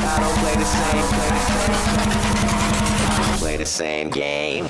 I don't play the same game.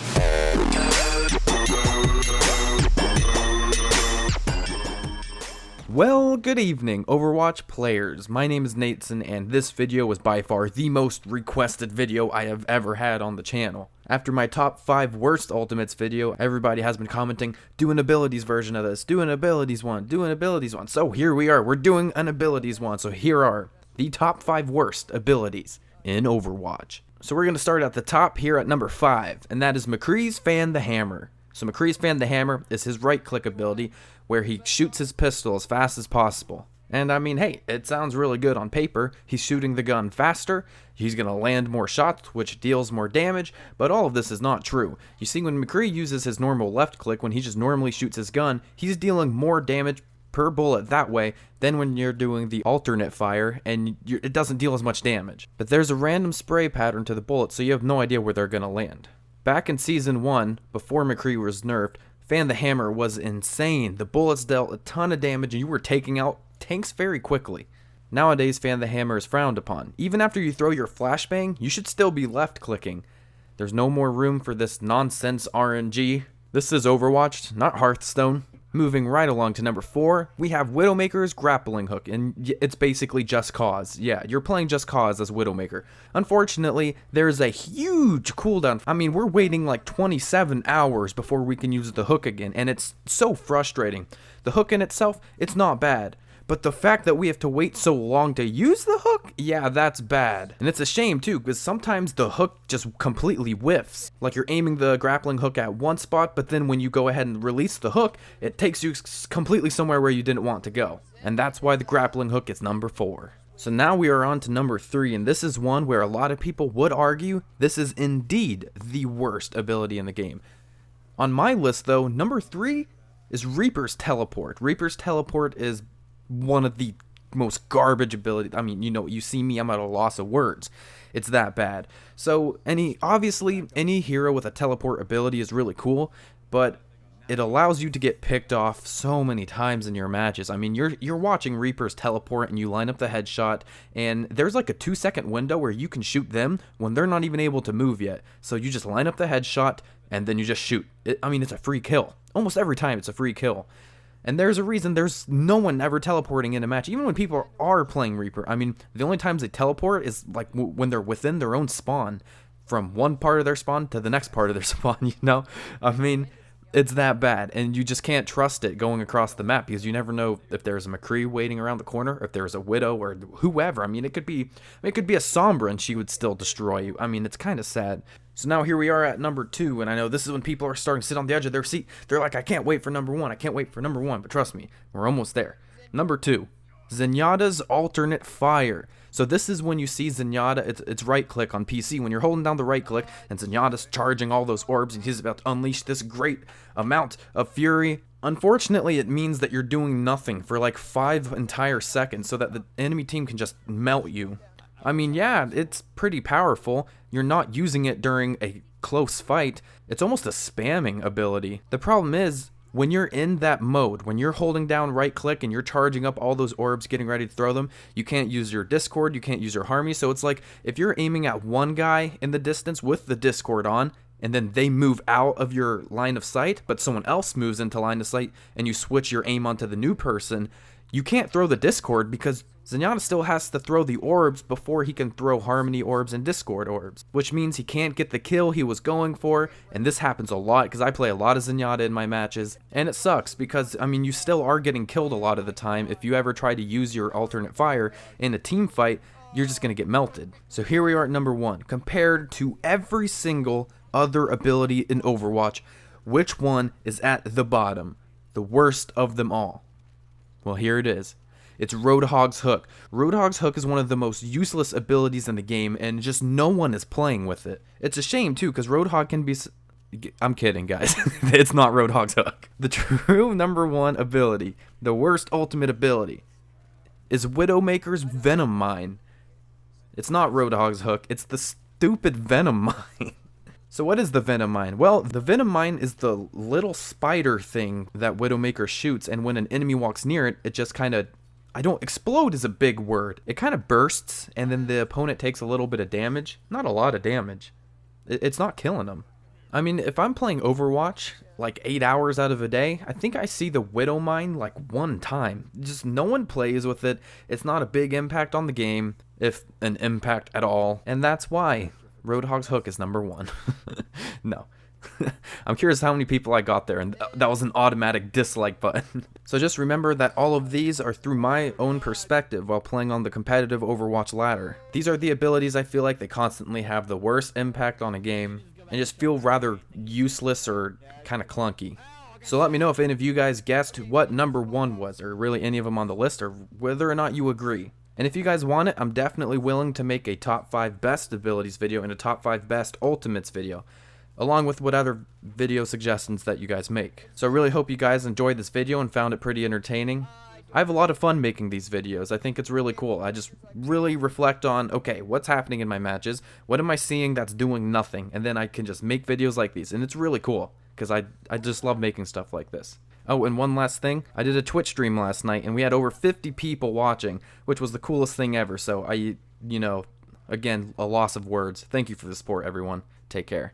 Well, good evening, Overwatch players. My name is Nateson, and this video was by far the most requested video I have ever had on the channel. After my top 5 worst ultimates video, everybody has been commenting, do an abilities version of this, do an abilities one, do an abilities one. So here we are, we're doing an abilities one. So here are the top 5 worst abilities in Overwatch. So we're going to start at the top here at number 5, and that is McCree's Fan the Hammer. So McCree's Fan the Hammer is his right click ability where he shoots his pistol as fast as possible. And I mean, hey, it sounds really good on paper. He's shooting the gun faster, he's going to land more shots, which deals more damage, but all of this is not true. You see, when McCree uses his normal left click, when he just normally shoots his gun, he's dealing more damage per bullet that way than when you're doing the alternate fire, and it doesn't deal as much damage. But there's a random spray pattern to the bullets, so you have no idea where they're going to land. Back in Season 1, before McCree was nerfed, Fan the Hammer was insane. The bullets dealt a ton of damage and you were taking out tanks very quickly. Nowadays, Fan the Hammer is frowned upon. Even after you throw your flashbang, you should still be left clicking. There's no more room for this nonsense RNG. This is Overwatch, not Hearthstone. Moving right along to number 4, we have Widowmaker's Grappling Hook, and it's basically Just Cause. Yeah, you're playing Just Cause as Widowmaker. Unfortunately, there's a huge cooldown. I mean, we're waiting like 27 hours before we can use the hook again, and it's so frustrating. The hook in itself, it's not bad. But the fact that we have to wait so long to use the hook, yeah, that's bad. And it's a shame too, because sometimes the hook just completely whiffs. Like you're aiming the grappling hook at one spot, but then when you go ahead and release the hook, it takes you completely somewhere where you didn't want to go. And that's why the grappling hook is number 4. So now we are on to number 3, and this is one where a lot of people would argue this is indeed the worst ability in the game. On my list though, number 3 is Reaper's Teleport. Reaper's Teleport is one of the most garbage abilities. I mean, you know, you see me, I'm at a loss of words. It's that bad. So obviously any hero with a teleport ability is really cool, but it allows you to get picked off so many times in your matches. I mean, you're watching Reaper's Teleport and you line up the headshot, and there's like a 2-second window where you can shoot them when they're not even able to move yet. So you just line up the headshot and then you just shoot. I mean, it's a free kill. Almost every time it's a free kill. And there's a reason there's no one ever teleporting in a match, even when people are playing Reaper. I mean, the only times they teleport is like when they're within their own spawn, from one part of their spawn to the next part of their spawn, you know? I mean, it's that bad, and you just can't trust it going across the map because you never know if there's a McCree waiting around the corner, if there's a Widow or whoever. I mean, it could be a Sombra and she would still destroy you. I mean, it's kind of sad. So now here we are at number 2, and I know this is when people are starting to sit on the edge of their seat. They're like, I can't wait for number 1, I can't wait for number 1, but trust me, we're almost there. Number 2, Zenyatta's Alternate Fire. So this is when you see Zenyatta, it's right click on PC, when you're holding down the right click, and Zenyatta's charging all those orbs, and he's about to unleash this great amount of fury. Unfortunately, it means that you're doing nothing for like 5 entire seconds, so that the enemy team can just melt you. I mean, yeah, it's pretty powerful. You're not using it during a close fight. It's almost a spamming ability. The problem is, when you're in that mode, when you're holding down right click and you're charging up all those orbs, getting ready to throw them, you can't use your Discord, you can't use your Harmony. So it's like if you're aiming at one guy in the distance with the Discord on, and then they move out of your line of sight, but someone else moves into line of sight, and you switch your aim onto the new person, you can't throw the Discord because Zenyatta still has to throw the orbs before he can throw Harmony orbs and Discord orbs, which means he can't get the kill he was going for, and this happens a lot because I play a lot of Zenyatta in my matches, and it sucks because, I mean, you still are getting killed a lot of the time. If you ever try to use your alternate fire in a team fight, you're just going to get melted. So here we are at number 1. Compared to every single other ability in Overwatch, which one is at the bottom? The worst of them all. Well, here it is. It's Roadhog's Hook. Roadhog's Hook is one of the most useless abilities in the game, and just no one is playing with it. It's a shame, too, because Roadhog can be... I'm kidding, guys. It's not Roadhog's Hook. The true number 1 ability, the worst ultimate ability, is Widowmaker's Venom Mine. It's not Roadhog's Hook. It's the stupid Venom Mine. So what is the Venom Mine? Well, the Venom Mine is the little spider thing that Widowmaker shoots, and when an enemy walks near it, it just kind of I don't, explode is a big word. It kind of bursts, and then the opponent takes a little bit of damage. Not a lot of damage. It's not killing them. I mean, if I'm playing Overwatch like 8 hours out of a day, I think I see the Widowmine like one time. Just no one plays with it. It's not a big impact on the game, if an impact at all. And that's why Roadhog's Hook is number 1. No. I'm curious how many people I got there, and that was an automatic dislike button. So just remember that all of these are through my own perspective while playing on the competitive Overwatch ladder. These are the abilities I feel like they constantly have the worst impact on a game, and just feel rather useless or kind of clunky. So let me know if any of you guys guessed what number 1 was, or really any of them on the list, or whether or not you agree. And if you guys want it, I'm definitely willing to make a top 5 best abilities video and a top 5 best ultimates video, along with what other video suggestions that you guys make. So I really hope you guys enjoyed this video and found it pretty entertaining. I have a lot of fun making these videos. I think it's really cool. I just really reflect on, okay, what's happening in my matches? What am I seeing that's doing nothing? And then I can just make videos like these. And it's really cool, because I just love making stuff like this. Oh, and one last thing. I did a Twitch stream last night, and we had over 50 people watching, which was the coolest thing ever. So again, a loss of words. Thank you for the support, everyone. Take care.